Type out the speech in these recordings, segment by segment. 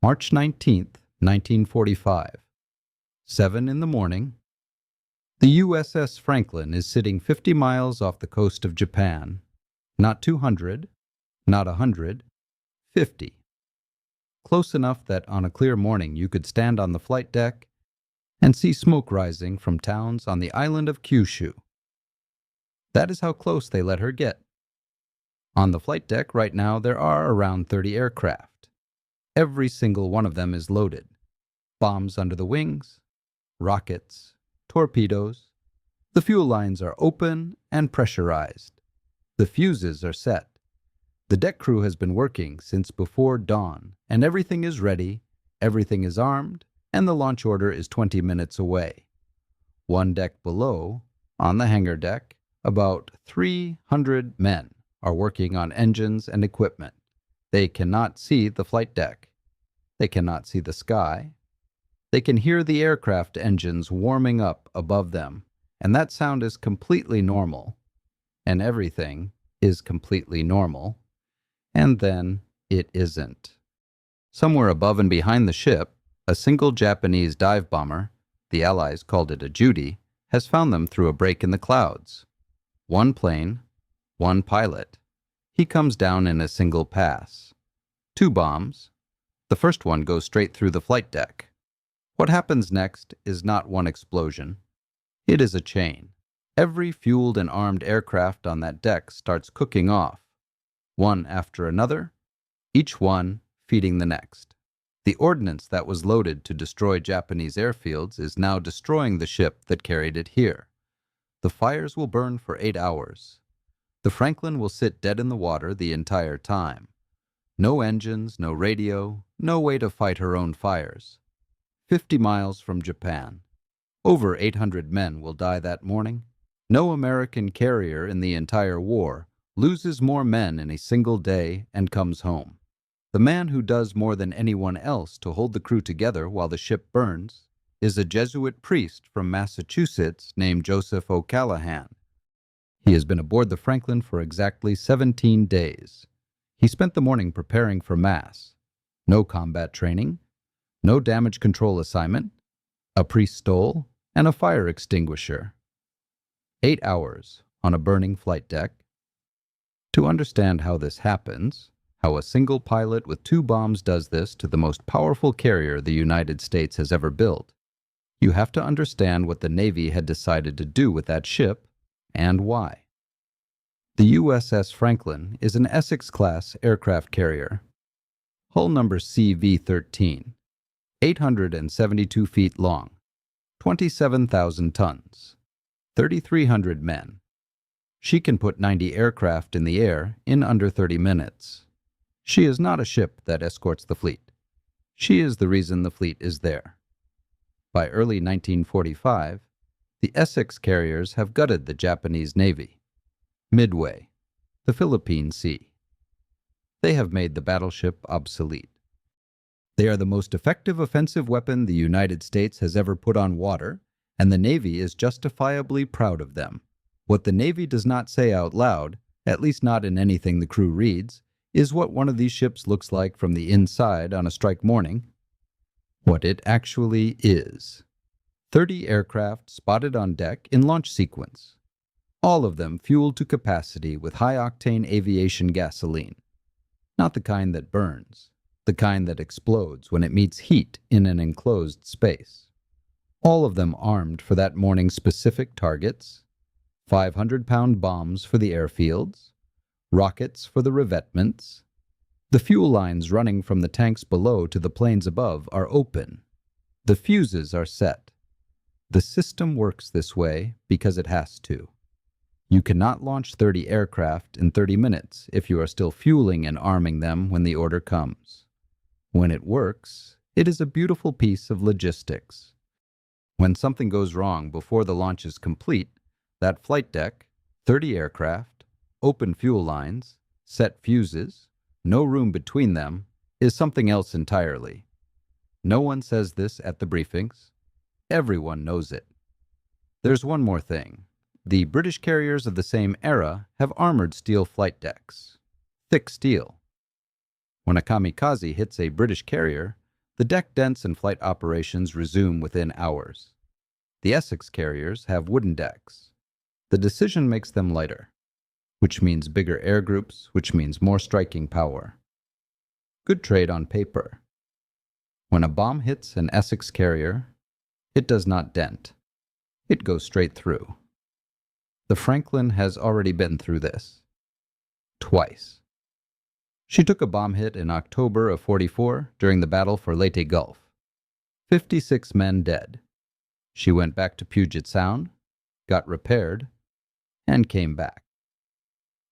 March 19th, 1945. 7 in the morning. The USS Franklin is sitting 50 miles off the coast of Japan. Not 200, not 100, 50. Close enough that on a clear morning you could stand on the flight deck and see smoke rising from towns on the island of Kyushu. That is how close they let her get. On the flight deck right now there are around 30 aircraft. Every single one of them is loaded. Bombs under the wings, rockets, torpedoes. The fuel lines are open and pressurized. The fuses are set. The deck crew has been working since before dawn, and everything is ready, everything is armed, and the launch order is 20 minutes away. One deck below, on the hangar deck, about 300 men are working on engines and equipment. They cannot see the flight deck. They cannot see the sky. They can hear the aircraft engines warming up above them, and that sound is completely normal. And everything is completely normal. And then it isn't. Somewhere above and behind the ship, a single Japanese dive bomber, the Allies called it a Judy, has found them through a break in the clouds. One plane, one pilot. He comes down in a single pass. 2 bombs. The first one goes straight through the flight deck. What happens next is not one explosion. It is a chain. Every fueled and armed aircraft on that deck starts cooking off, one after another, each one feeding the next. The ordnance that was loaded to destroy Japanese airfields is now destroying the ship that carried it here. The fires will burn for 8 hours. The Franklin will sit dead in the water the entire time. No engines, no radio, no way to fight her own fires. 50 miles from Japan. Over 800 men will die that morning. No American carrier in the entire war loses more men in a single day and comes home. The man who does more than anyone else to hold the crew together while the ship burns is a Jesuit priest from Massachusetts named Joseph O'Callahan. He has been aboard the Franklin for exactly 17 days. He spent the morning preparing for Mass. No combat training, no damage control assignment, a priest stole, and a fire extinguisher. 8 hours on a burning flight deck. To understand how this happens, how a single pilot with 2 bombs does this to the most powerful carrier the United States has ever built, you have to understand what the Navy had decided to do with that ship and why. The USS Franklin is an Essex-class aircraft carrier. Hull number CV-13, 872 feet long, 27,000 tons, 3,300 men. She can put 90 aircraft in the air in under 30 minutes. She is not a ship that escorts the fleet. She is the reason the fleet is there. By early 1945, the Essex carriers have gutted the Japanese Navy. Midway, the Philippine Sea. They have made the battleship obsolete. They are the most effective offensive weapon the United States has ever put on water, and the Navy is justifiably proud of them. What the Navy does not say out loud, at least not in anything the crew reads, is what one of these ships looks like from the inside on a strike morning. What it actually is. 30 aircraft spotted on deck in launch sequence. All of them fueled to capacity with high-octane aviation gasoline. Not the kind that burns, the kind that explodes when it meets heat in an enclosed space. All of them armed for that morning's specific targets. 500-pound bombs for the airfields, rockets for the revetments. The fuel lines running from the tanks below to the planes above are open. The fuses are set. The system works this way because it has to. You cannot launch 30 aircraft in 30 minutes if you are still fueling and arming them when the order comes. When it works, it is a beautiful piece of logistics. When something goes wrong before the launch is complete, that flight deck, 30 aircraft, open fuel lines, set fuses, no room between them, is something else entirely. No one says this at the briefings. Everyone knows it. There's one more thing. The British carriers of the same era have armored steel flight decks. Thick steel. When a kamikaze hits a British carrier, The deck dents and flight operations resume within hours. The Essex carriers have wooden decks. The decision makes them lighter, which means bigger air groups, which means more striking power. Good trade on paper. When a bomb hits an Essex carrier, it does not dent. It goes straight through. The Franklin has already been through this. Twice. She took a bomb hit in October of '44 during the battle for Leyte Gulf. 56 men dead. She went back to Puget Sound, got repaired, and came back.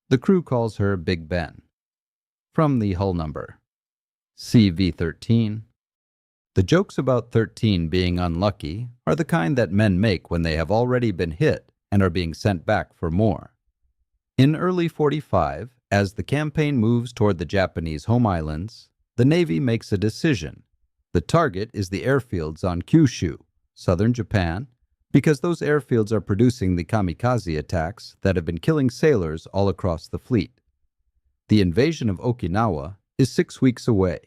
The crew calls her Big Ben, from the hull number, CV-13. The jokes about 13 being unlucky are the kind that men make when they have already been hit and are being sent back for more. In early '45, as the campaign moves toward the Japanese home islands, the Navy makes a decision. The target is the airfields on Kyushu, southern Japan, because those airfields are producing the kamikaze attacks that have been killing sailors all across the fleet. The invasion of Okinawa is 6 weeks away.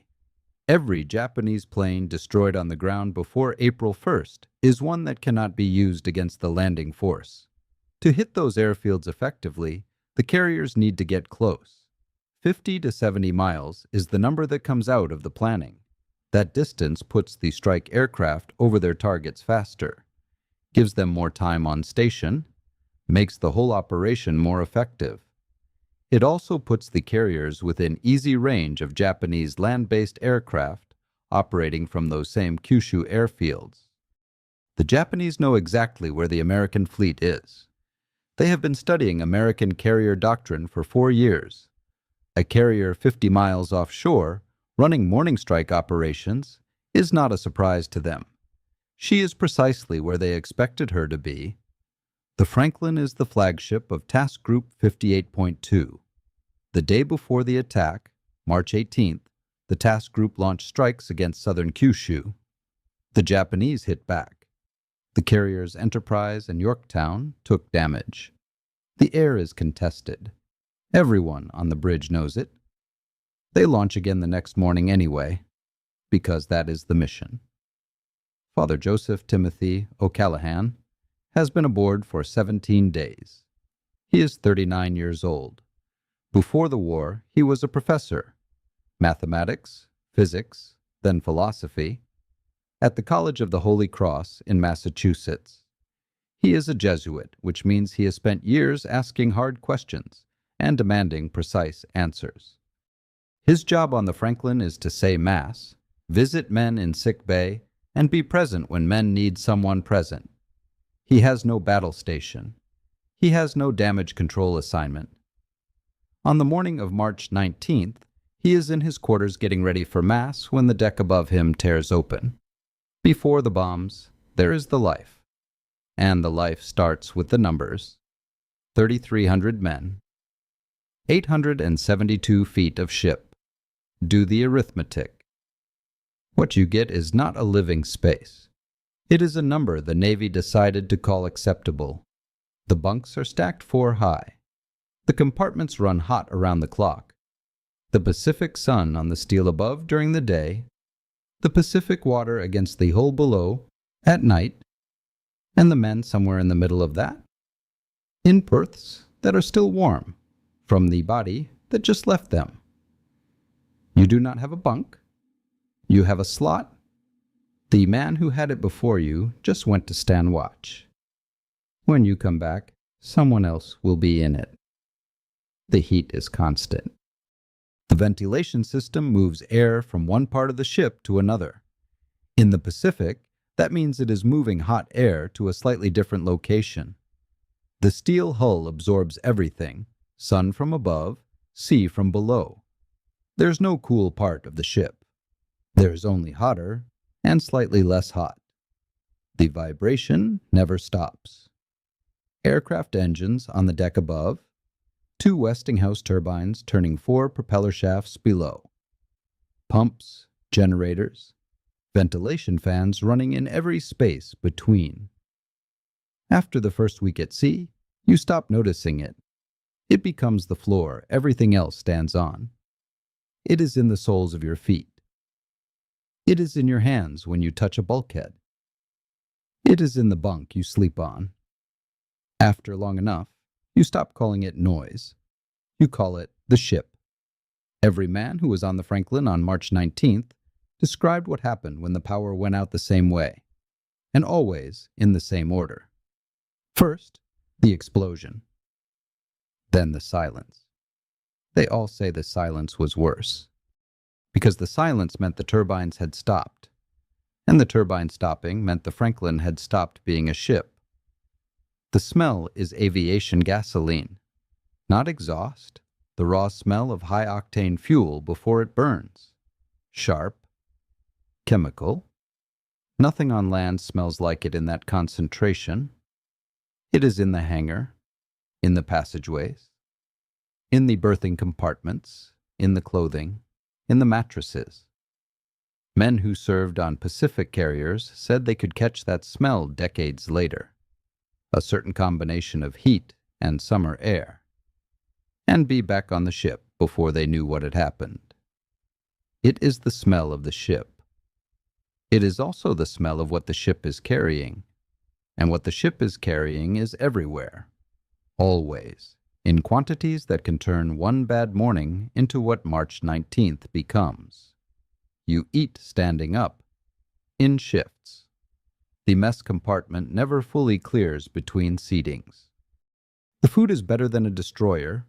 Every Japanese plane destroyed on the ground before April 1st is one that cannot be used against the landing force. To hit those airfields effectively, the carriers need to get close. 50 to 70 miles is the number that comes out of the planning. That distance puts the strike aircraft over their targets faster, gives them more time on station, makes the whole operation more effective. It also puts the carriers within easy range of Japanese land-based aircraft operating from those same Kyushu airfields. The Japanese know exactly where the American fleet is. They have been studying American carrier doctrine for 4 years. A carrier 50 miles offshore, running morning strike operations, is not a surprise to them. She is precisely where they expected her to be. The Franklin is the flagship of Task Group 58.2. The day before the attack, March 18th, the task group launched strikes against southern Kyushu. The Japanese hit back. The carriers Enterprise and Yorktown took damage. The air is contested. Everyone on the bridge knows it. They launch again the next morning anyway, because that is the mission. Father Joseph Timothy O'Callaghan has been aboard for 17 days. He is 39 years old. Before the war, he was a professor, mathematics, physics, then philosophy, at the College of the Holy Cross in Massachusetts. He is a Jesuit, which means he has spent years asking hard questions and demanding precise answers. His job on the Franklin is to say Mass, visit men in sick bay, and be present when men need someone present. He has no battle station. He has no damage control assignment. On the morning of March 19th, he is in his quarters getting ready for Mass when the deck above him tears open. Before the bombs, there is the life. And the life starts with the numbers. 3,300 men. 872 feet of ship. Do the arithmetic. What you get is not a living space. It is a number the Navy decided to call acceptable. The bunks are stacked 4 high. The compartments run hot around the clock. The Pacific sun on the steel above during the day, the Pacific water against the hull below at night, and the men somewhere in the middle of that, in berths that are still warm from the body that just left them. You do not have a bunk. You have a slot. The man who had it before you just went to stand watch. When you come back, someone else will be in it. The heat is constant. The ventilation system moves air from one part of the ship to another. In the Pacific, that means it is moving hot air to a slightly different location. The steel hull absorbs everything, sun from above, sea from below. There's no cool part of the ship. There's only hotter and slightly less hot. The vibration never stops. Aircraft engines on the deck above, 2 Westinghouse turbines turning 4 propeller shafts below. Pumps, generators, ventilation fans running in every space between. After the first week at sea, you stop noticing it. It becomes the floor everything else stands on. It is in the soles of your feet. It is in your hands when you touch a bulkhead. It is in the bunk you sleep on. After long enough, you stop calling it noise. You call it the ship. Every man who was on the Franklin on March 19th described what happened when the power went out the same way, and always in the same order. First, the explosion. Then the silence. They all say the silence was worse, because the silence meant the turbines had stopped, and the turbine stopping meant the Franklin had stopped being a ship. The smell is aviation gasoline, not exhaust, the raw smell of high-octane fuel before it burns. Sharp, chemical. Nothing on land smells like it in that concentration. It is in the hangar, in the passageways, in the berthing compartments, in the clothing, in the mattresses. Men who served on Pacific carriers said they could catch that smell decades later, a certain combination of heat and summer air, and be back on the ship before they knew what had happened. It is the smell of the ship. It is also the smell of what the ship is carrying, and what the ship is carrying is everywhere, always, in quantities that can turn one bad morning into what March 19th becomes. You eat standing up, in shifts. The mess compartment never fully clears between seatings. The food is better than a destroyer,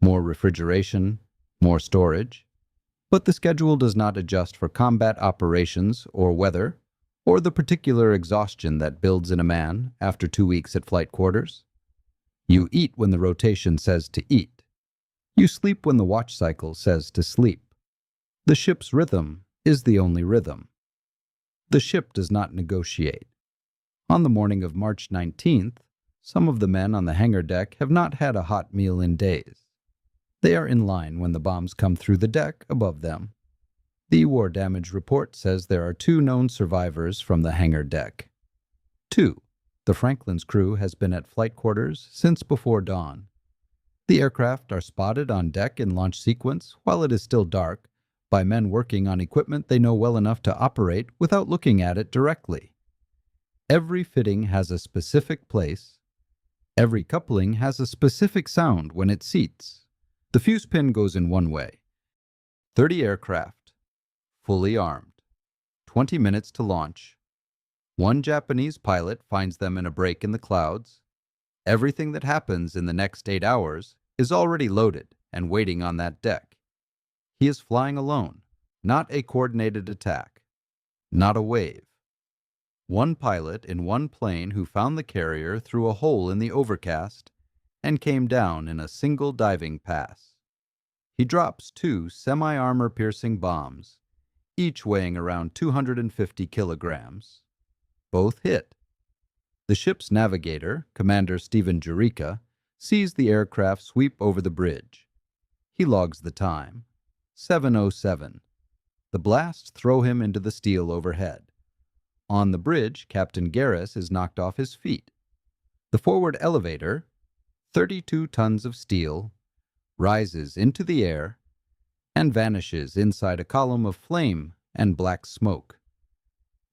more refrigeration, more storage, but the schedule does not adjust for combat operations or weather, or the particular exhaustion that builds in a man after 2 weeks at flight quarters. You eat when the rotation says to eat. You sleep when the watch cycle says to sleep. The ship's rhythm is the only rhythm. The ship does not negotiate. On the morning of March 19th, some of the men on the hangar deck have not had a hot meal in days. They are in line when the bombs come through the deck above them. The war damage report says there are 2 known survivors from the hangar deck. 2. The Franklin's crew has been at flight quarters since before dawn. The aircraft are spotted on deck in launch sequence while it is still dark by men working on equipment they know well enough to operate without looking at it directly. Every fitting has a specific place. Every coupling has a specific sound when it seats. The fuse pin goes in one way. 30 aircraft, fully armed. 20 minutes to launch. 1 Japanese pilot finds them in a break in the clouds. Everything that happens in the next 8 hours is already loaded and waiting on that deck. He is flying alone, not a coordinated attack, not a wave. 1 pilot in 1 plane who found the carrier through a hole in the overcast and came down in a single diving pass. He drops 2 semi-armor-piercing bombs, each weighing around 250 kilograms. Both hit. The ship's navigator, Commander Stephen Jurika, sees the aircraft sweep over the bridge. He logs the time. 7:07. The blasts throw him into the steel overhead. On the bridge, Captain Garris is knocked off his feet. The forward elevator, 32 tons of steel, rises into the air and vanishes inside a column of flame and black smoke.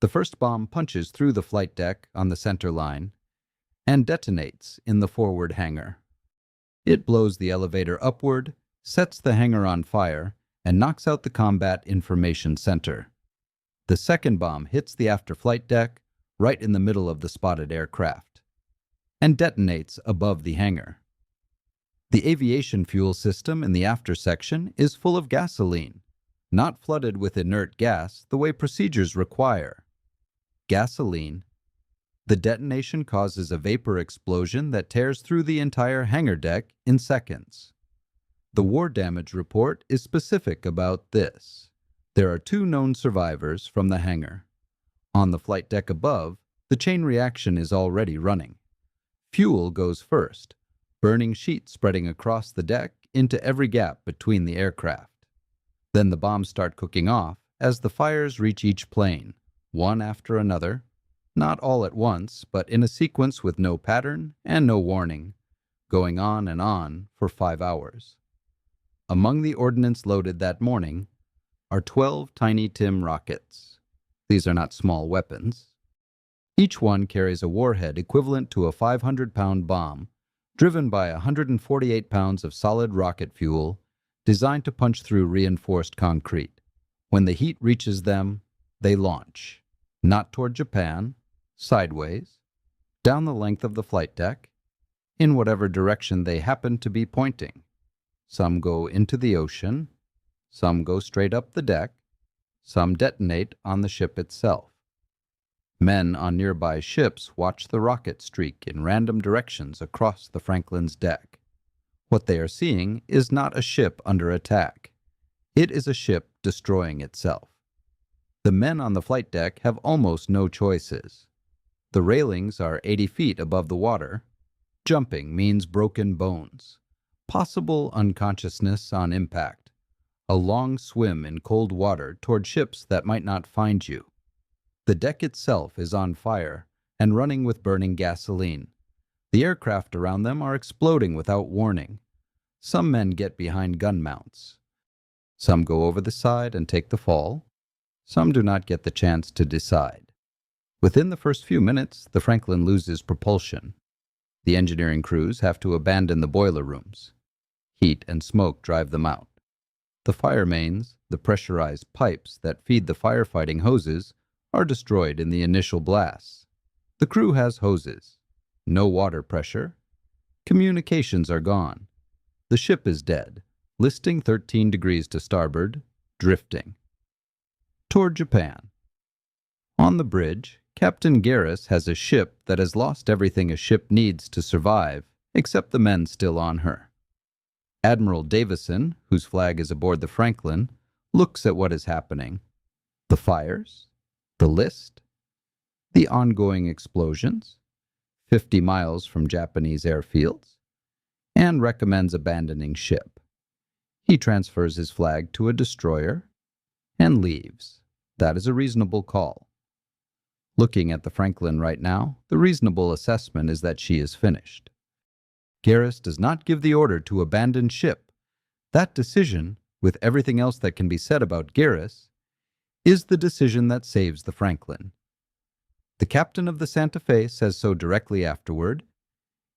The first bomb punches through the flight deck on the center line and detonates in the forward hangar. It blows the elevator upward, sets the hangar on fire, and knocks out the Combat Information Center. The second bomb hits the after-flight deck, right in the middle of the spotted aircraft, and detonates above the hangar. The aviation fuel system in the after section is full of gasoline, not flooded with inert gas the way procedures require. Gasoline. The detonation causes a vapor explosion that tears through the entire hangar deck in seconds. The war damage report is specific about this. There are 2 known survivors from the hangar. On the flight deck above, the chain reaction is already running. Fuel goes first, burning sheets spreading across the deck into every gap between the aircraft. Then the bombs start cooking off as the fires reach each plane, one after another, not all at once, but in a sequence with no pattern and no warning, going on for 5 hours. Among the ordnance loaded that morning are 12 Tiny Tim rockets, These are not small weapons. Each one carries a warhead equivalent to a 500-pound bomb, driven by 148 pounds of solid rocket fuel, designed to punch through reinforced concrete. When the heat reaches them, they launch, not toward Japan, sideways, down the length of the flight deck, in whatever direction they happen to be pointing. Some go into the ocean, some go straight up the deck, some detonate on the ship itself. Men on nearby ships watch the rocket streak in random directions across the Franklin's deck. What they are seeing is not a ship under attack. It is a ship destroying itself. The men on the flight deck have almost no choices. The railings are 80 feet above the water. Jumping means broken bones, possible unconsciousness on impact, a long swim in cold water toward ships that might not find you. The deck itself is on fire and running with burning gasoline. The aircraft around them are exploding without warning. Some men get behind gun mounts. Some go over the side and take the fall. Some do not get the chance to decide. Within the first few minutes, the Franklin loses propulsion. The engineering crews have to abandon the boiler rooms. Heat and smoke drive them out. The fire mains, the pressurized pipes that feed the firefighting hoses, are destroyed in the initial blasts. The crew has hoses. No water pressure. Communications are gone. The ship is dead, listing 13 degrees to starboard, drifting. Toward Japan. On the bridge, Captain Garris has a ship that has lost everything a ship needs to survive, except the men still on her. Admiral Davison, whose flag is aboard the Franklin, looks at what is happening. The fires, the list, the ongoing explosions, 50 miles from Japanese airfields, and recommends abandoning ship. He transfers his flag to a destroyer and leaves. That is a reasonable call. Looking at the Franklin right now, the reasonable assessment is that she is finished. Garris does not give the order to abandon ship. That decision, with everything else that can be said about Garris, is the decision that saves the Franklin. The captain of the Santa Fe says so directly afterward.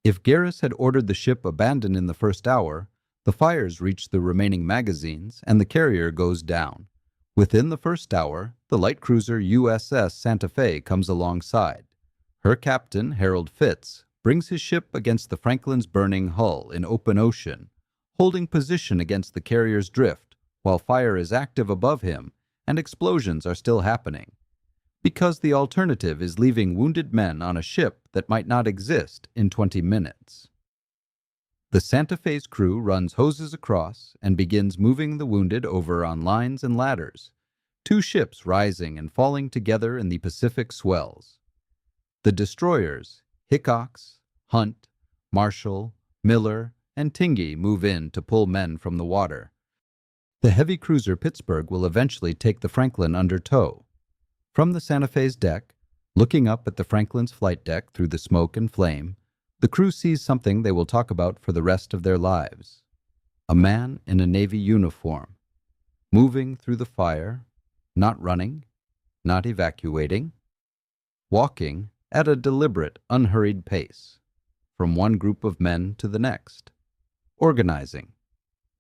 If Garris had ordered the ship abandoned in the first hour, the fires reach the remaining magazines and the carrier goes down. Within the first hour, the light cruiser USS Santa Fe comes alongside. Her captain, Harold Fitz, brings his ship against the Franklin's burning hull in open ocean, holding position against the carrier's drift while fire is active above him and explosions are still happening. Because the alternative is leaving wounded men on a ship that might not exist in 20 minutes. The Santa Fe's crew runs hoses across and begins moving the wounded over on lines and ladders, two ships rising and falling together in the Pacific swells. The destroyers, Hickox, Hunt, Marshall, Miller, and Tingey move in to pull men from the water. The heavy cruiser Pittsburgh will eventually take the Franklin under tow. From the Santa Fe's deck, looking up at the Franklin's flight deck through the smoke and flame, the crew sees something they will talk about for the rest of their lives. A man in a Navy uniform, moving through the fire, not running, not evacuating, walking at a deliberate, unhurried pace, from one group of men to the next, organizing,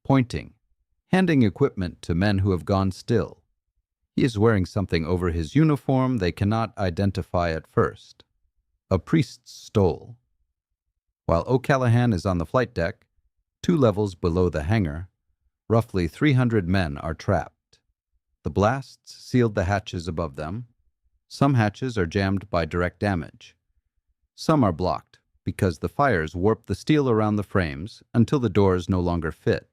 pointing, handing equipment to men who have gone still. He is wearing something over his uniform they cannot identify at first. A priest's stole. While O'Callaghan is on the flight deck, 2 levels below the hangar, roughly 300 men are trapped. The blasts sealed the hatches above them. Some hatches are jammed by direct damage. Some are blocked because the fires warp the steel around the frames until the doors no longer fit.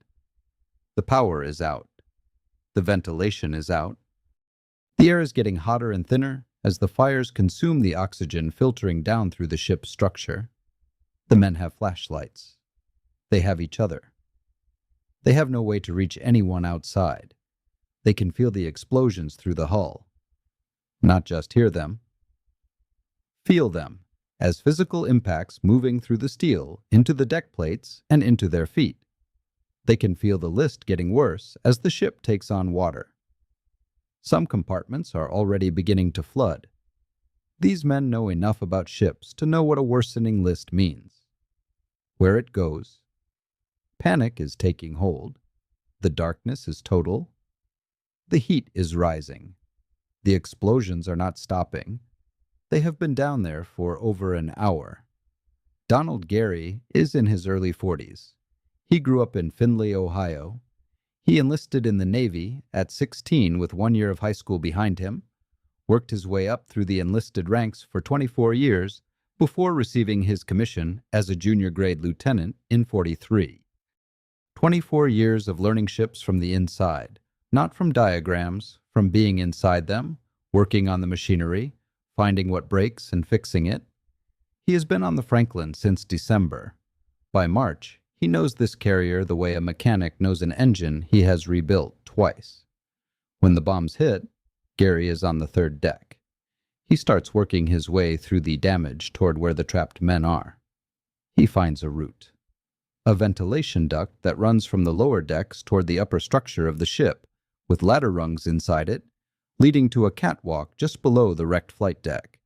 The power is out. The ventilation is out. The air is getting hotter and thinner as the fires consume the oxygen filtering down through the ship's structure. The men have flashlights. They have each other. They have no way to reach anyone outside. They can feel the explosions through the hull. Not just hear them. Feel them as physical impacts moving through the steel into the deck plates and into their feet. They can feel the list getting worse as the ship takes on water. Some compartments are already beginning to flood. These men know enough about ships to know what a worsening list means. Where it goes. Panic is taking hold. The darkness is total. The heat is rising. The explosions are not stopping. They have been down there for over an hour. Donald Gary is in his early 40s. He grew up in Findlay, Ohio. He enlisted in the Navy at 16 with 1 year of high school behind him, worked his way up through the enlisted ranks for 24 years before receiving his commission as a junior grade lieutenant in 43. 24 years of learning ships from the inside, not from diagrams, from being inside them, working on the machinery, finding what breaks and fixing it. He has been on the Franklin since December. By March, he knows this carrier the way a mechanic knows an engine he has rebuilt twice. When the bombs hit, Gary is on the third deck. He starts working his way through the damage toward where the trapped men are. He finds a route. A ventilation duct that runs from the lower decks toward the upper structure of the ship, with ladder rungs inside it, leading to a catwalk just below the wrecked flight deck.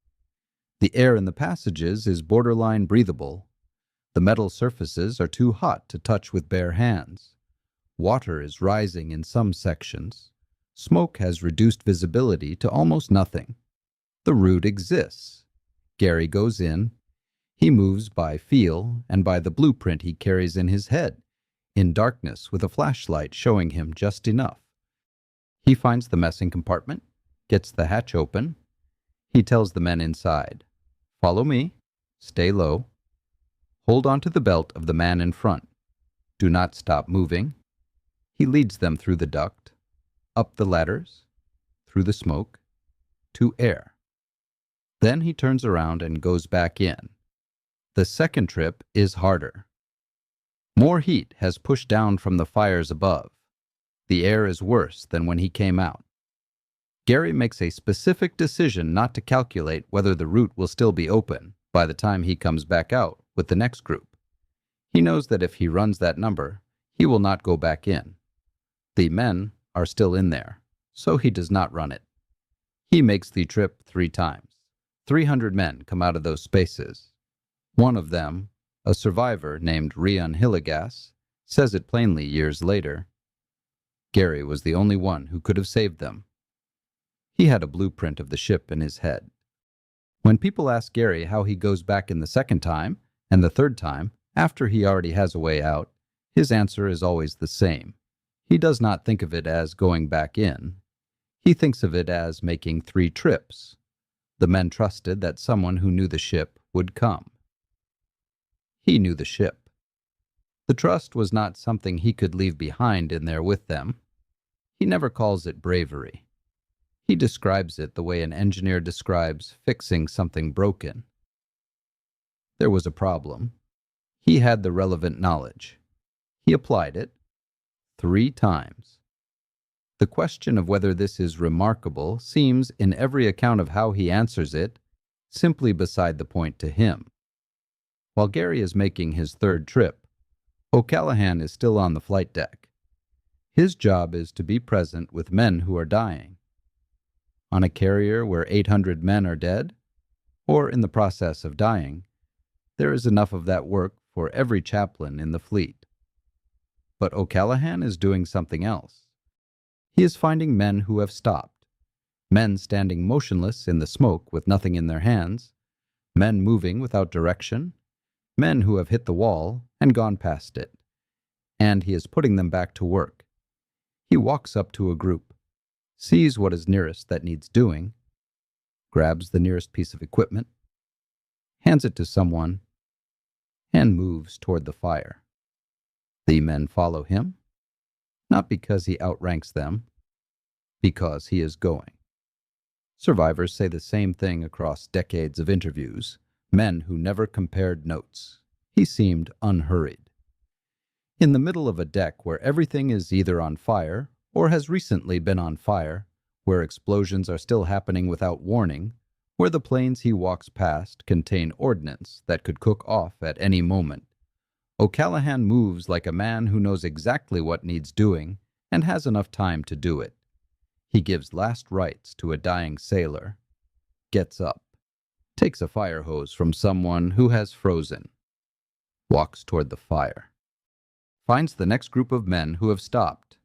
The air in the passages is borderline breathable. The metal surfaces are too hot to touch with bare hands. Water is rising in some sections. Smoke has reduced visibility to almost nothing. The route exists. Gary goes in. He moves by feel and by the blueprint he carries in his head, in darkness with a flashlight showing him just enough. He finds the messing compartment, gets the hatch open. He tells the men inside, "Follow me, stay low. Hold on to the belt of the man in front. Do not stop moving." He leads them through the duct, up the ladders, through the smoke, to air. Then he turns around and goes back in. The second trip is harder. More heat has pushed down from the fires above. The air is worse than when he came out. Gary makes a specific decision not to calculate whether the route will still be open by the time he comes back out with the next group. He knows that if he runs that number, he will not go back in. The men are still in there, so he does not run it. He makes the trip 3 times. 300 men come out of those spaces. One of them, a survivor named Rian Hillegas, says it plainly years later. Gary was the only one who could have saved them. He had a blueprint of the ship in his head. When people ask Gary how he goes back in the second time and the third time, after he already has a way out, his answer is always the same. He does not think of it as going back in. He thinks of it as making 3 trips. The men trusted that someone who knew the ship would come. He knew the ship. The trust was not something he could leave behind in there with them. He never calls it bravery. He describes it the way an engineer describes fixing something broken. There was a problem. He had the relevant knowledge. He applied it 3 times. The question of whether this is remarkable seems, in every account of how he answers it, simply beside the point to him. While Gary is making his 3rd trip, O'Callaghan is still on the flight deck. His job is to be present with men who are dying. On a carrier where 800 men are dead, or in the process of dying, there is enough of that work for every chaplain in the fleet. But O'Callaghan is doing something else. He is finding men who have stopped, men standing motionless in the smoke with nothing in their hands, men moving without direction, men who have hit the wall and gone past it, and he is putting them back to work. He walks up to a group, sees what is nearest that needs doing, grabs the nearest piece of equipment, hands it to someone, and moves toward the fire. The men follow him, not because he outranks them, because he is going. Survivors say the same thing across decades of interviews, men who never compared notes. He seemed unhurried. In the middle of a deck where everything is either on fire or has recently been on fire, where explosions are still happening without warning, where the planes he walks past contain ordnance that could cook off at any moment, O'Callaghan moves like a man who knows exactly what needs doing and has enough time to do it. He gives last rites to a dying sailor, gets up, takes a fire hose from someone who has frozen, walks toward the fire, finds the next group of men who have stopped,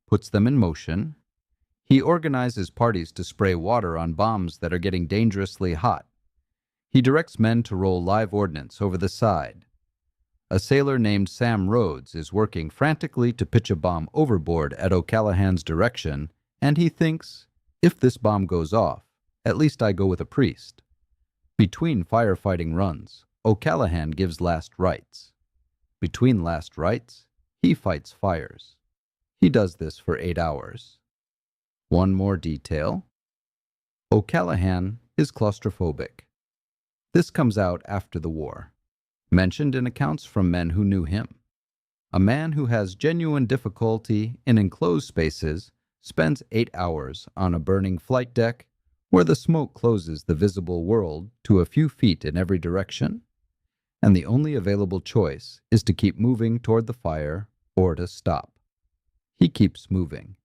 puts them in motion. He organizes parties to spray water on bombs that are getting dangerously hot. He directs men to roll live ordnance over the side. A sailor named Sam Rhodes is working frantically to pitch a bomb overboard at O'Callahan's direction, and he thinks, if this bomb goes off, at least I go with a priest. Between firefighting runs, O'Callahan gives last rites. Between last rites, he fights fires. He does this for 8 hours. One more detail. O'Callahan is claustrophobic. This comes out after the war, mentioned in accounts from men who knew him. A man who has genuine difficulty in enclosed spaces spends 8 hours on a burning flight deck where the smoke closes the visible world to a few feet in every direction, and the only available choice is to keep moving toward the fire or to stop. He keeps moving.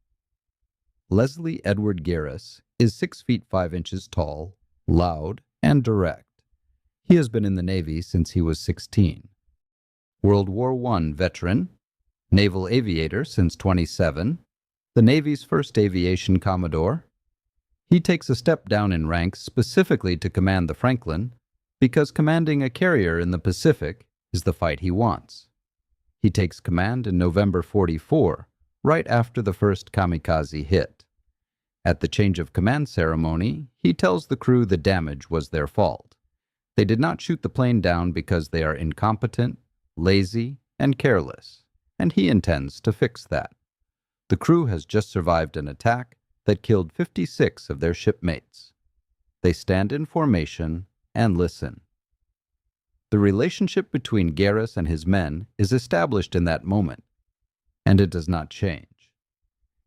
Leslie Edward Garris is 6 feet 5 inches tall, loud, and direct. He has been in the Navy since he was 16. World War I veteran, naval aviator since 27, the Navy's first aviation commodore. He takes a step down in ranks specifically to command the Franklin because commanding a carrier in the Pacific is the fight he wants. He takes command in November 44, right after the first kamikaze hit. At the change of command ceremony, he tells the crew the damage was their fault. They did not shoot the plane down because they are incompetent, lazy, and careless, and he intends to fix that. The crew has just survived an attack that killed 56 of their shipmates. They stand in formation and listen. The relationship between Garris and his men is established in that moment, and it does not change.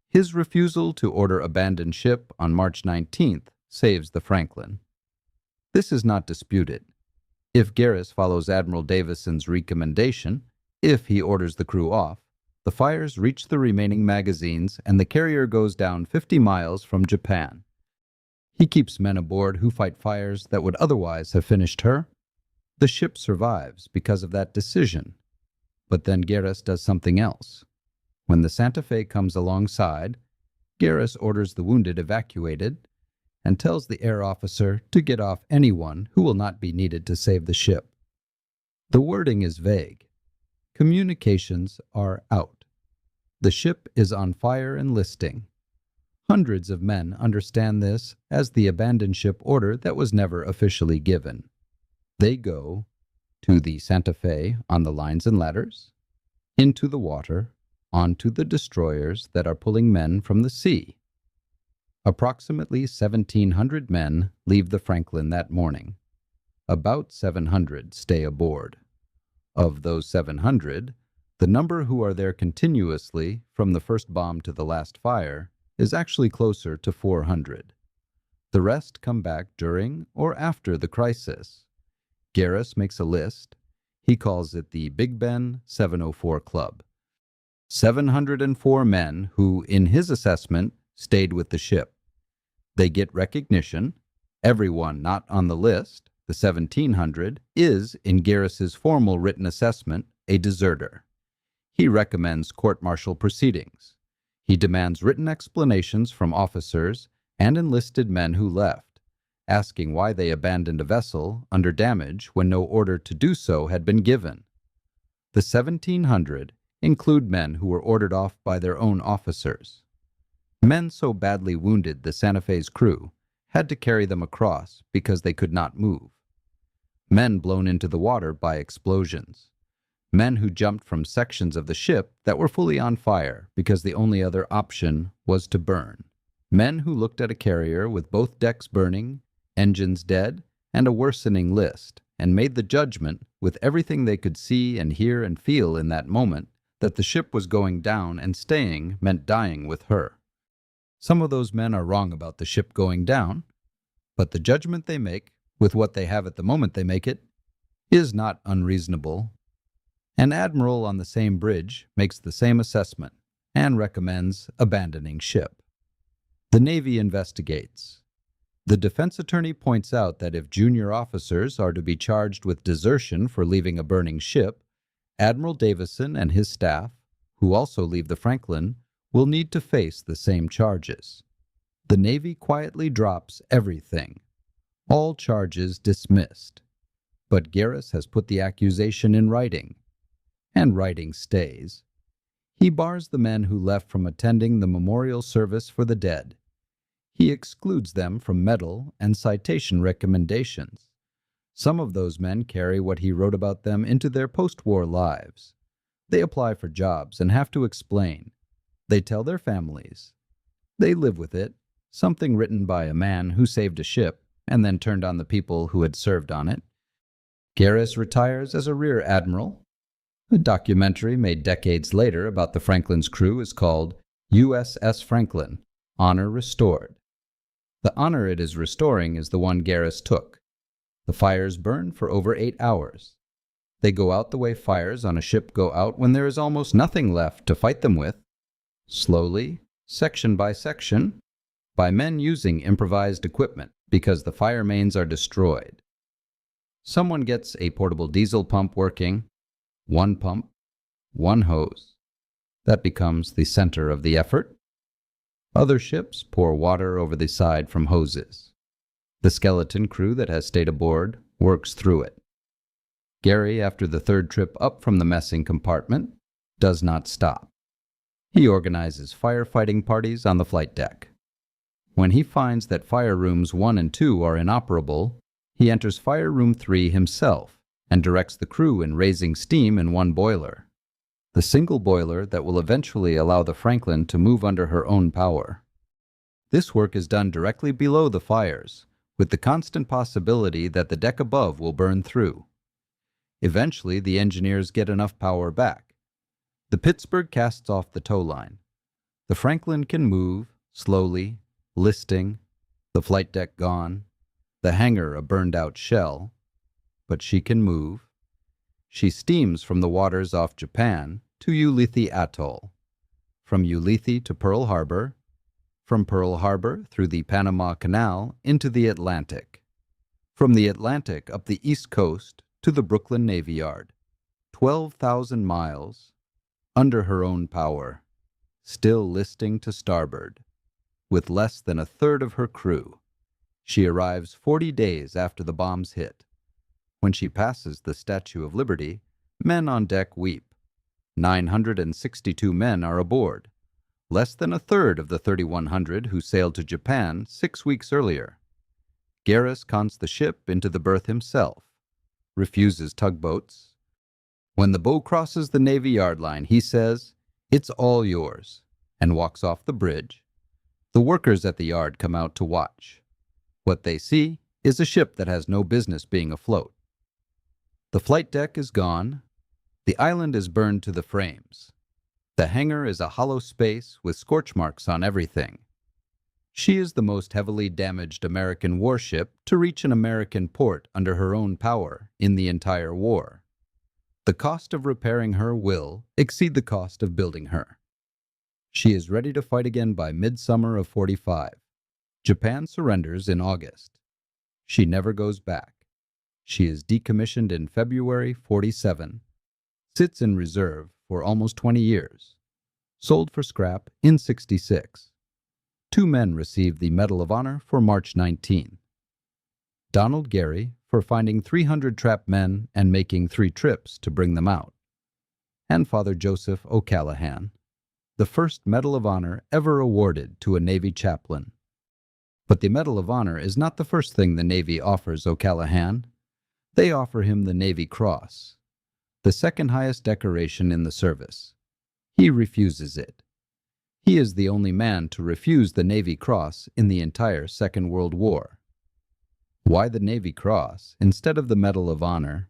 His refusal to order abandoned ship on March 19th saves the Franklin. This is not disputed. If Garris follows Admiral Davison's recommendation, if he orders the crew off, the fires reach the remaining magazines and the carrier goes down 50 miles from Japan. He keeps men aboard who fight fires that would otherwise have finished her. The ship survives because of that decision. But then Garris does something else. When the Santa Fe comes alongside, Garris orders the wounded evacuated and tells the air officer to get off anyone who will not be needed to save the ship. The wording is vague. Communications are out. The ship is on fire and listing. Hundreds of men understand this as the abandoned ship order that was never officially given. They go to the Santa Fe on the lines and ladders, into the water, onto the destroyers that are pulling men from the sea. Approximately 1,700 men leave the Franklin that morning. About 700 stay aboard. Of those 700, the number who are there continuously from the first bomb to the last fire is actually closer to 400. The rest come back during or after the crisis. Garris makes a list. He calls it the Big Ben 704 Club. 704 men who, in his assessment, stayed with the ship. They get recognition. Everyone not on the list, the 1,700, is, in Garris's formal written assessment, a deserter. He recommends court-martial proceedings. He demands written explanations from officers and enlisted men who left, asking why they abandoned a vessel under damage when no order to do so had been given. The 1,700 include men who were ordered off by their own officers. Men so badly wounded the Santa Fe's crew had to carry them across because they could not move. Men blown into the water by explosions. Men who jumped from sections of the ship that were fully on fire because the only other option was to burn. Men who looked at a carrier with both decks burning, engines dead, and a worsening list, and made the judgment, with everything they could see and hear and feel in that moment, that the ship was going down and staying meant dying with her. Some of those men are wrong about the ship going down, but the judgment they make, with what they have at the moment they make it, is not unreasonable. An admiral on the same bridge makes the same assessment and recommends abandoning ship. The Navy investigates. The defense attorney points out that if junior officers are to be charged with desertion for leaving a burning ship, Admiral Davison and his staff, who also leave the Franklin, will need to face the same charges. The Navy quietly drops everything. All charges dismissed. But Garrus has put the accusation in writing, and writing stays. He bars the men who left from attending the memorial service for the dead. He excludes them from medal and citation recommendations. Some of those men carry what he wrote about them into their post-war lives. They apply for jobs and have to explain. They tell their families. They live with it, something written by a man who saved a ship and then turned on the people who had served on it. Garrus retires as a rear admiral. A documentary made decades later about the Franklin's crew is called USS Franklin, Honor Restored. The honor it is restoring is the one Garrus took. The fires burn for over 8 hours. They go out the way fires on a ship go out when there is almost nothing left to fight them with. Slowly, section by section, by men using improvised equipment because the fire mains are destroyed. Someone gets a portable diesel pump working, one pump, one hose. That becomes the center of the effort. Other ships pour water over the side from hoses. The skeleton crew that has stayed aboard works through it. Gary, after the third trip up from the messing compartment, does not stop. He organizes firefighting parties on the flight deck. When he finds that fire rooms 1 and 2 are inoperable, he enters fire room 3 himself and directs the crew in raising steam in one boiler, the single boiler that will eventually allow the Franklin to move under her own power. This work is done directly below the fires, with the constant possibility that the deck above will burn through. Eventually, the engineers get enough power back. The Pittsburgh casts off the tow line. The Franklin can move, slowly, listing, the flight deck gone, the hangar a burned-out shell, but she can move. She steams from the waters off Japan to Ulithi Atoll, from Ulithi to Pearl Harbor, from Pearl Harbor through the Panama Canal into the Atlantic, from the Atlantic up the East Coast to the Brooklyn Navy Yard, 12,000 miles, under her own power, still listing to starboard, with less than a third of her crew. She arrives 40 days after the bombs hit. When she passes the Statue of Liberty, men on deck weep. 962 men are aboard, less than a third of the 3,100 who sailed to Japan 6 weeks earlier. Garrus cons the ship into the berth himself, refuses tugboats. When the bow crosses the Navy yard line, he says, "It's all yours," and walks off the bridge. The workers at the yard come out to watch. What they see is a ship that has no business being afloat. The flight deck is gone. The island is burned to the frames. The hangar is a hollow space with scorch marks on everything. She is the most heavily damaged American warship to reach an American port under her own power in the entire war. The cost of repairing her will exceed the cost of building her. She is ready to fight again by midsummer of 45. Japan surrenders in August. She never goes back. She is decommissioned in February 47, sits in reserve for almost 20 years, sold for scrap in 66. 2 men received the Medal of Honor for March 19. Donald Gary for finding 300 trapped men and making 3 trips to bring them out, and Father Joseph O'Callaghan, the first Medal of Honor ever awarded to a Navy chaplain. But the Medal of Honor is not the first thing the Navy offers O'Callaghan. They offer him the Navy Cross, the second highest decoration in the service. He refuses it. He is the only man to refuse the Navy Cross in the entire Second World War. Why the Navy Cross instead of the Medal of Honor?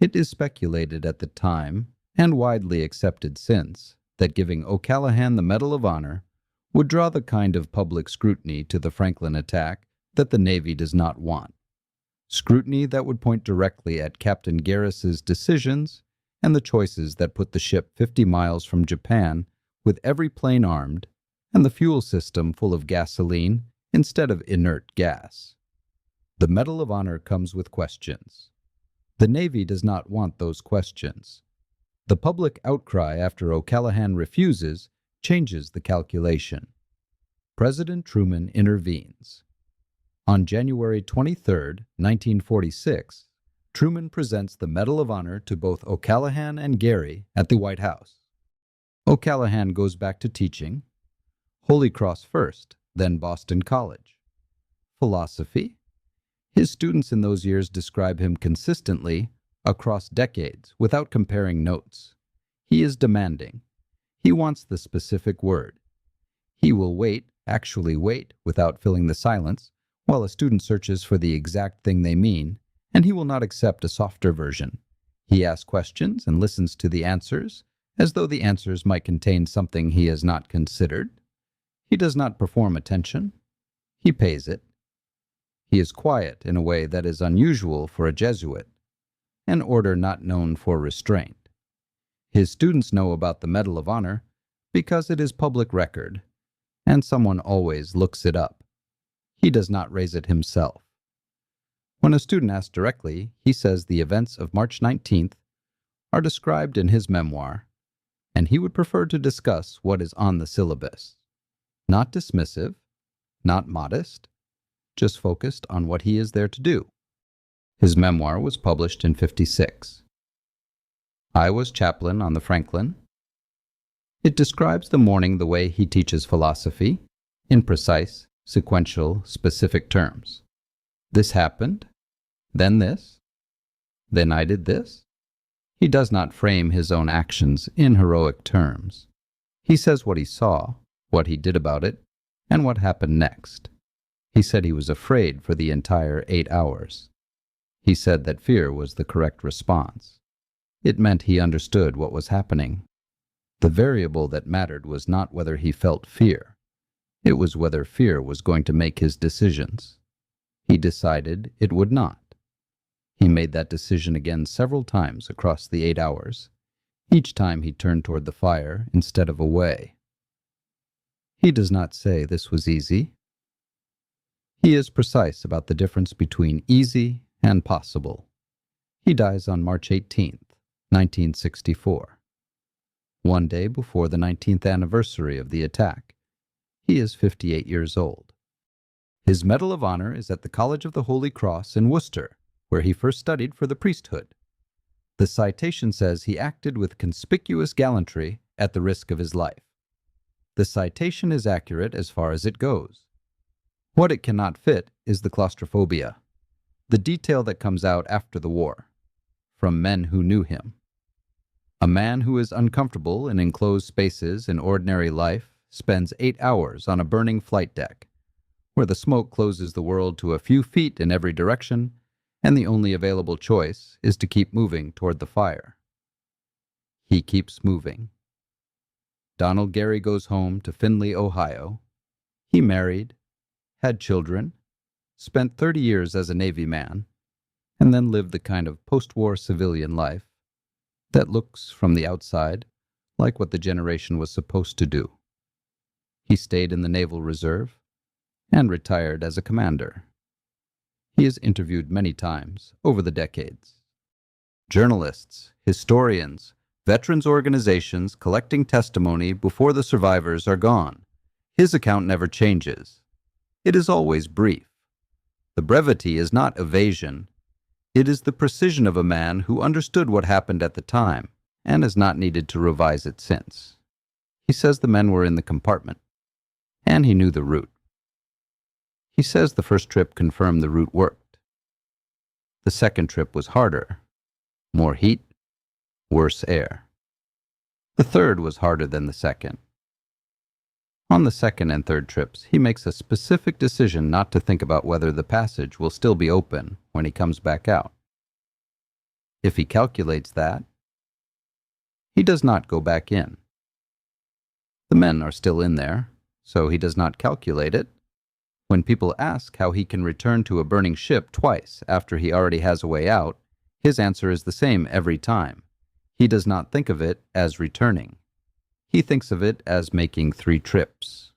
It is speculated at the time, and widely accepted since, that giving O'Callaghan the Medal of Honor would draw the kind of public scrutiny to the Franklin attack that the Navy does not want. Scrutiny that would point directly at Captain Garrus's decisions and the choices that put the ship 50 miles from Japan with every plane armed and the fuel system full of gasoline instead of inert gas. The Medal of Honor comes with questions. The Navy does not want those questions. The public outcry after O'Callaghan refuses changes the calculation. President Truman intervenes. On January 23, 1946, Truman presents the Medal of Honor to both O'Callaghan and Gary at the White House. O'Callaghan goes back to teaching. Holy Cross first, then Boston College. Philosophy. His students in those years describe him consistently across decades without comparing notes. He is demanding. He wants the specific word. He will wait, actually wait, without filling the silence, while a student searches for the exact thing they mean, and he will not accept a softer version. He asks questions and listens to the answers, as though the answers might contain something he has not considered. He does not perform attention. He pays it. He is quiet in a way that is unusual for a Jesuit, an order not known for restraint. His students know about the Medal of Honor because it is public record, and someone always looks it up. He does not raise it himself. When a student asks directly, he says the events of March 19th are described in his memoir, and he would prefer to discuss what is on the syllabus. Not dismissive, not modest, just focused on what he is there to do. His memoir was published in 1956. I was chaplain on the Franklin. It describes the morning the way he teaches philosophy, in precise, sequential, specific terms. This happened, then this, then I did this. He does not frame his own actions in heroic terms. He says what he saw, what he did about it, and what happened next. He said he was afraid for the entire 8 hours. He said that fear was the correct response. It meant he understood what was happening. The variable that mattered was not whether he felt fear. It was whether fear was going to make his decisions. He decided it would not. He made that decision again several times across the 8 hours. Each time he turned toward the fire instead of away. He does not say this was easy. He is precise about the difference between easy and possible. He dies on March 18th, 1964. One day before the 19th anniversary of the attack. He is 58 years old. His Medal of Honor is at the College of the Holy Cross in Worcester, where he first studied for the priesthood. The citation says he acted with conspicuous gallantry at the risk of his life. The citation is accurate as far as it goes. What it cannot fit is the claustrophobia, the detail that comes out after the war, from men who knew him. A man who is uncomfortable in enclosed spaces in ordinary life spends 8 hours on a burning flight deck, where the smoke closes the world to a few feet in every direction, and the only available choice is to keep moving toward the fire. He keeps moving. Donald Gary goes home to Findlay, Ohio. He married, had children, spent 30 years as a Navy man, and then lived the kind of post-war civilian life that looks from the outside like what the generation was supposed to do. He stayed in the Naval Reserve and retired as a commander. He is interviewed many times over the decades. Journalists, historians, veterans organizations collecting testimony before the survivors are gone. His account never changes. It is always brief. The brevity is not evasion. It is the precision of a man who understood what happened at the time and has not needed to revise it since. He says the men were in the compartment, and he knew the route. He says the first trip confirmed the route worked. The second trip was harder, more heat, worse air. The third was harder than the second. On the second and third trips, he makes a specific decision not to think about whether the passage will still be open when he comes back out. If he calculates that, he does not go back in. The men are still in there, so he does not calculate it. When people ask how he can return to a burning ship twice after he already has a way out, his answer is the same every time. He does not think of it as returning. He thinks of it as making 3 trips.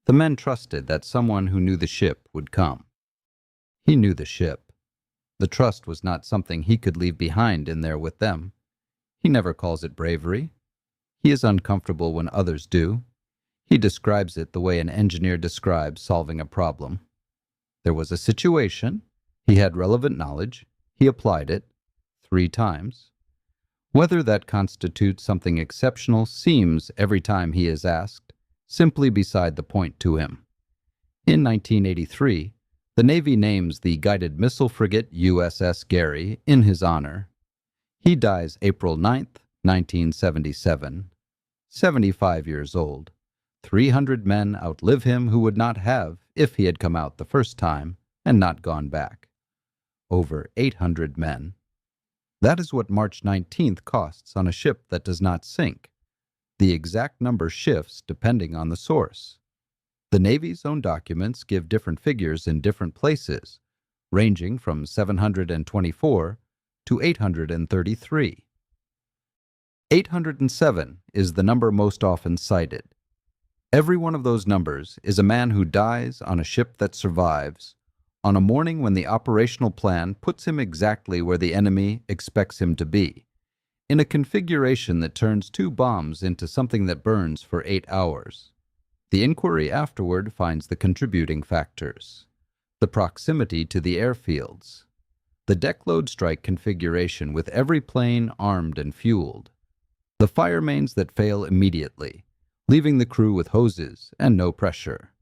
The men trusted that someone who knew the ship would come. He knew the ship. The trust was not something he could leave behind in there with them. He never calls it bravery. He is uncomfortable when others do. He describes it the way an engineer describes solving a problem. There was a situation. He had relevant knowledge. He applied it 3 times. Whether that constitutes something exceptional seems, every time he is asked, simply beside the point to him. In 1983, the Navy names the guided missile frigate USS Gary in his honor. He dies April 9, 1977, 75 years old. 300 men outlive him who would not have if he had come out the first time and not gone back. Over 800 men. That is what March 19th costs on a ship that does not sink. The exact number shifts depending on the source. The Navy's own documents give different figures in different places, ranging from 724 to 833. 807 is the number most often cited. Every one of those numbers is a man who dies on a ship that survives, on a morning when the operational plan puts him exactly where the enemy expects him to be, in a configuration that turns 2 bombs into something that burns for 8 hours. The inquiry afterward finds the contributing factors: the proximity to the airfields, the deck load strike configuration with every plane armed and fueled, the fire mains that fail immediately, leaving the crew with hoses and no pressure,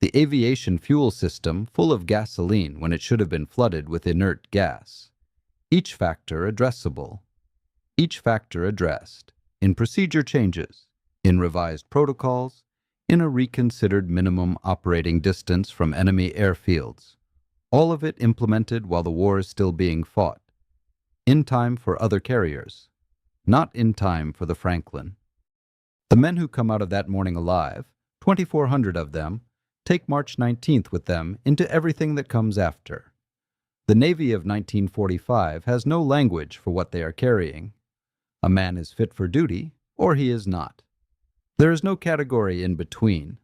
the aviation fuel system full of gasoline when it should have been flooded with inert gas. Each factor addressable. Each factor addressed in procedure changes, in revised protocols, in a reconsidered minimum operating distance from enemy airfields. All of it implemented while the war is still being fought. In time for other carriers. Not in time for the Franklin. The men who come out of that morning alive, 2,400 of them, take March 19th with them into everything that comes after. The Navy of 1945 has no language for what they are carrying. A man is fit for duty, or he is not. There is no category in between.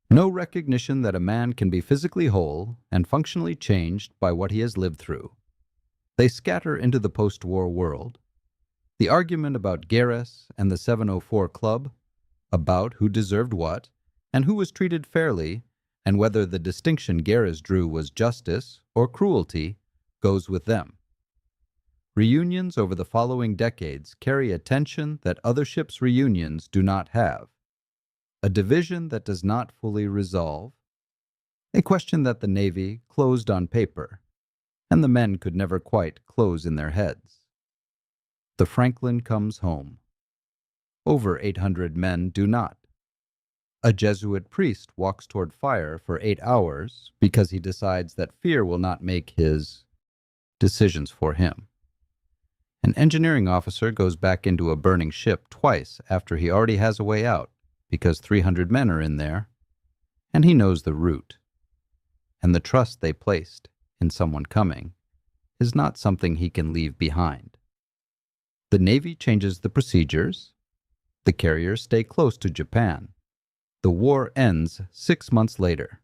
No recognition that a man can be physically whole and functionally changed by what he has lived through. They scatter into the post-war world. The argument about Garris and the 704 Club, about who deserved what, and who was treated fairly, and whether the distinction Garris drew was justice or cruelty, goes with them. Reunions over the following decades carry a tension that other ships' reunions do not have, a division that does not fully resolve, a question that the Navy closed on paper, and the men could never quite close in their heads. The Franklin comes home. Over 800 men do not. A Jesuit priest walks toward fire for 8 hours because he decides that fear will not make his decisions for him. An engineering officer goes back into a burning ship twice after he already has a way out because 300 men are in there, and he knows the route. And the trust they placed in someone coming is not something he can leave behind. The Navy changes the procedures. The carriers stay close to Japan. The war ends 6 months later.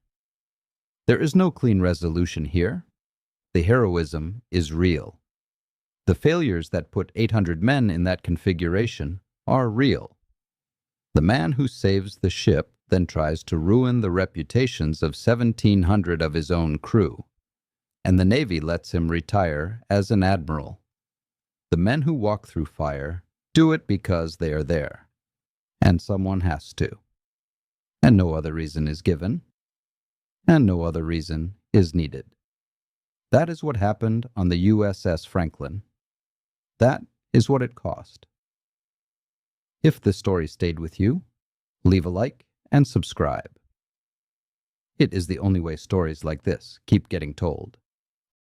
There is no clean resolution here. The heroism is real. The failures that put 800 men in that configuration are real. The man who saves the ship then tries to ruin the reputations of 1,700 of his own crew, and the Navy lets him retire as an admiral. The men who walk through fire do it because they are there, and someone has to. And no other reason is given, and no other reason is needed. That is what happened on the USS Franklin. That is what it cost. If this story stayed with you, leave a like and subscribe. It is the only way stories like this keep getting told.